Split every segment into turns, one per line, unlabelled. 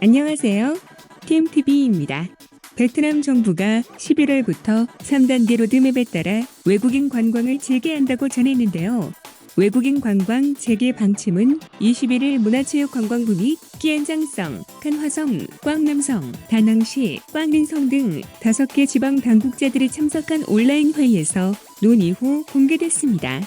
안녕하세요. TMTV입니다. 베트남 정부가 11월부터 3단계 로드맵에 따라 외국인 관광을 재개한다고 전했는데요. 외국인 관광 재개 방침은 21일 문화체육관광부 및 끼엔장성, 칸화성, 꽝남성, 다낭시, 꽝린성 등 5개 지방 당국자들이 참석한 온라인 회의에서 논의 후 공개됐습니다.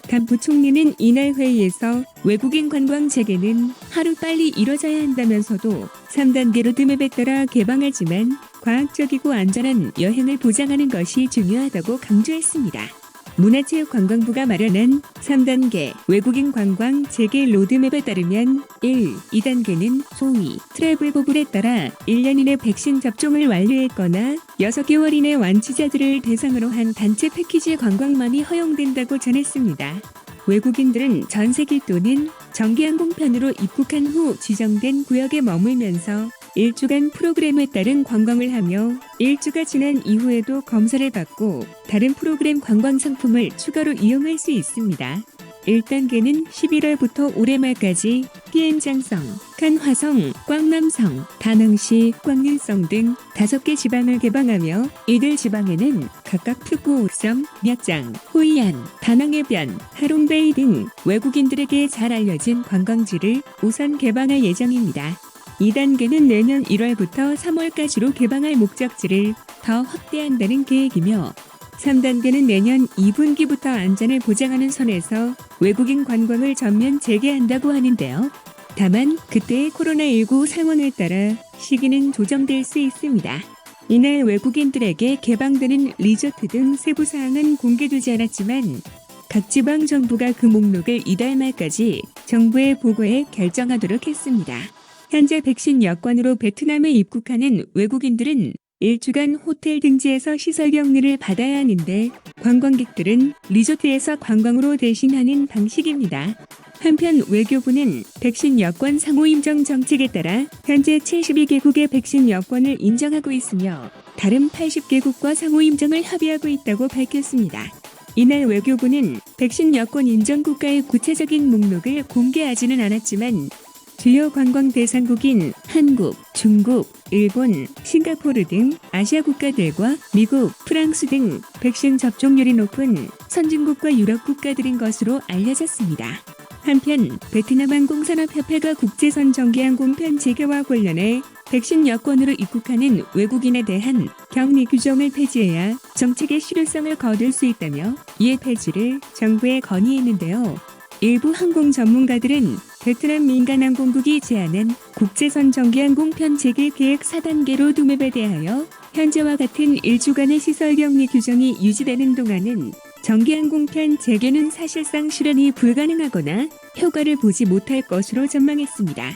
간 부총리는 이날 회의에서 외국인 관광 재개는 하루빨리 이뤄져야 한다면서도 3단계 로드맵에 따라 개방하지만 과학적이고 안전한 여행을 보장하는 것이 중요하다고 강조했습니다. 문화체육관광부가 마련한 3단계 외국인 관광 재개 로드맵에 따르면 1. 2단계는 소위 트래블 버블에 따라 1년 이내 백신 접종을 완료했거나 6개월 이내 완치자들을 대상으로 한 단체 패키지 관광만이 허용된다고 전했습니다. 외국인들은 전세기 또는 정기항공편으로 입국한 후 지정된 구역에 머물면서 1주간 프로그램에 따른 관광을 하며 1주가 지난 이후에도 검사를 받고 다른 프로그램 관광 상품을 추가로 이용할 수 있습니다. 1단계는 11월부터 올해 말까지 끼엔장성, 칸화성, 꽝남성, 다낭시, 꽝린성 등 5개 지방을 개방하며 이들 지방에는 각각 푸꾸옥섬, 미악장, 호이안, 다낭해변, 하롱베이 등 외국인들에게 잘 알려진 관광지를 우선 개방할 예정입니다. 2단계는 내년 1월부터 3월까지로 개방할 목적지를 더 확대한다는 계획이며 3단계는 내년 2분기부터 안전을 보장하는 선에서 외국인 관광을 전면 재개한다고 하는데요. 다만 그때의 코로나19 상황에 따라 시기는 조정될 수 있습니다. 이날 외국인들에게 개방되는 리조트 등 세부 사항은 공개되지 않았지만 각 지방 정부가 그 목록을 이달 말까지 정부에 보고해 결정하도록 했습니다. 현재 백신 여권으로 베트남에 입국하는 외국인들은 1주간 호텔 등지에서 시설 격리를 받아야 하는데 관광객들은 리조트에서 관광으로 대신하는 방식입니다. 한편 외교부는 백신 여권 상호 인정 정책에 따라 현재 72개국의 백신 여권을 인정하고 있으며 다른 80개국과 상호 인정을 합의하고 있다고 밝혔습니다. 이날 외교부는 백신 여권 인정 국가의 구체적인 목록을 공개하지는 않았지만 주요 관광 대상국인 한국, 중국, 일본, 싱가포르 등 아시아 국가들과 미국, 프랑스 등 백신 접종률이 높은 선진국과 유럽 국가들인 것으로 알려졌습니다. 한편 베트남 항공산업협회가 국제선 정기항공편 재개와 관련해 백신 여권으로 입국하는 외국인에 대한 격리 규정을 폐지해야 정책의 실효성을 거둘 수 있다며 이의 폐지를 정부에 건의했는데요. 일부 항공 전문가들은 베트남 민간항공국이 제안한 국제선 정기항공편 재개 계획 4단계 로드맵에 대하여 현재와 같은 1주간의 시설 격리 규정이 유지되는 동안은 정기항공편 재개는 사실상 실현이 불가능하거나 효과를 보지 못할 것으로 전망했습니다.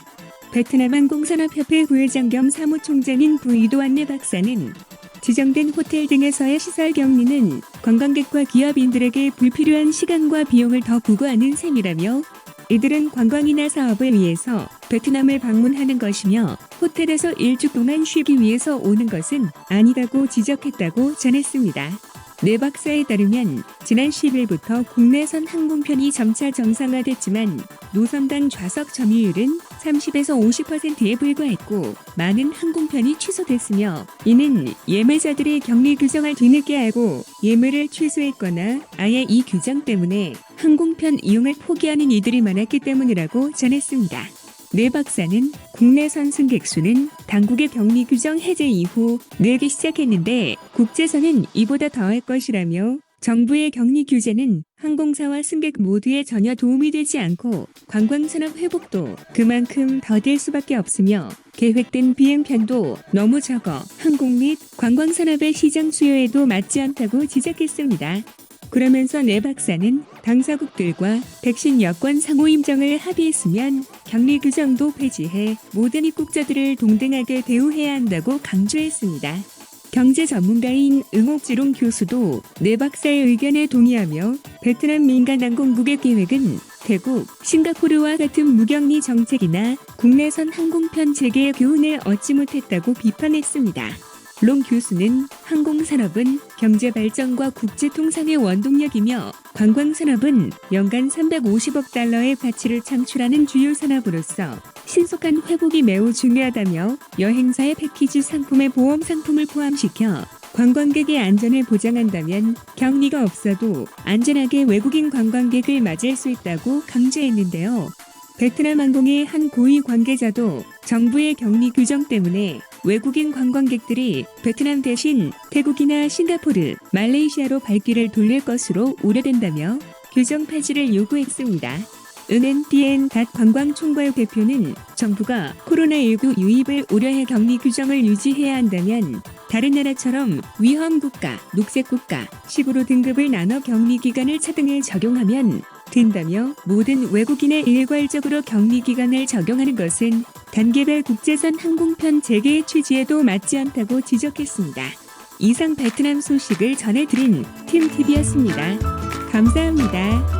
베트남 항공산업협회 부회장 겸 사무총장인 부이도안 내 박사는 지정된 호텔 등에서의 시설 격리는 관광객과 기업인들에게 불필요한 시간과 비용을 더 부과하는 셈이라며 이들은 관광이나 사업을 위해서 베트남을 방문하는 것이며 호텔에서 1주 동안 쉬기 위해서 오는 것은 아니라고 지적했다고 전했습니다. 내 박사에 따르면 지난 10일부터 국내선 항공편이 점차 정상화됐지만 노선당 좌석 점유율은 30에서 50%에 불과했고 많은 항공편이 취소됐으며 이는 예매자들이 격리 규정을 뒤늦게 알고 예매를 취소했거나 아예 이 규정 때문에 항공편 이용을 포기하는 이들이 많았기 때문이라고 전했습니다. 내 박사는 국내선 승객 수는 당국의 격리 규정 해제 이후 늘기 시작했는데 국제선은 이보다 더할 것이라며 정부의 격리 규제는 항공사와 승객 모두에 전혀 도움이 되지 않고 관광산업 회복도 그만큼 더딜 수밖에 없으며 계획된 비행편도 너무 적어 항공 및 관광산업의 시장 수요에도 맞지 않다고 지적했습니다. 그러면서 내 박사는 당사국들과 백신 여권 상호 인정을 합의했으면 격리 규정도 폐지해 모든 입국자들을 동등하게 대우해야 한다고 강조했습니다. 경제 전문가인 응옥지롱 교수도 내 박사의 의견에 동의하며 베트남 민간항공국의 계획은 태국, 싱가포르와 같은 무격리 정책이나 국내선 항공편 재개의 교훈을 얻지 못했다고 비판했습니다. 롱 교수는 항공산업은 경제 발전과 국제 통상의 원동력이며 관광산업은 연간 350억 달러의 가치를 창출하는 주요 산업으로서 신속한 회복이 매우 중요하다며 여행사의 패키지 상품에 보험 상품을 포함시켜 관광객의 안전을 보장한다면 격리가 없어도 안전하게 외국인 관광객을 맞이할 수 있다고 강조했는데요. 베트남 항공의 한 고위 관계자도 정부의 격리 규정 때문에 외국인 관광객들이 베트남 대신 태국이나 싱가포르, 말레이시아로 발길을 돌릴 것으로 우려된다며 규정 폐지를 요구했습니다. 은NTN 관광총괄 대표는 정부가 코로나19 유입을 우려해 격리 규정을 유지해야 한다면 다른 나라처럼 위험국가, 녹색국가 식으로 등급을 나눠 격리 기간을 차등해 적용하면 된다며 모든 외국인에 일괄적으로 격리 기간을 적용하는 것은 단계별 국제선 항공편 재개의 취지에도 맞지 않다고 지적했습니다. 이상 베트남 소식을 전해드린 팀TV였습니다. 감사합니다.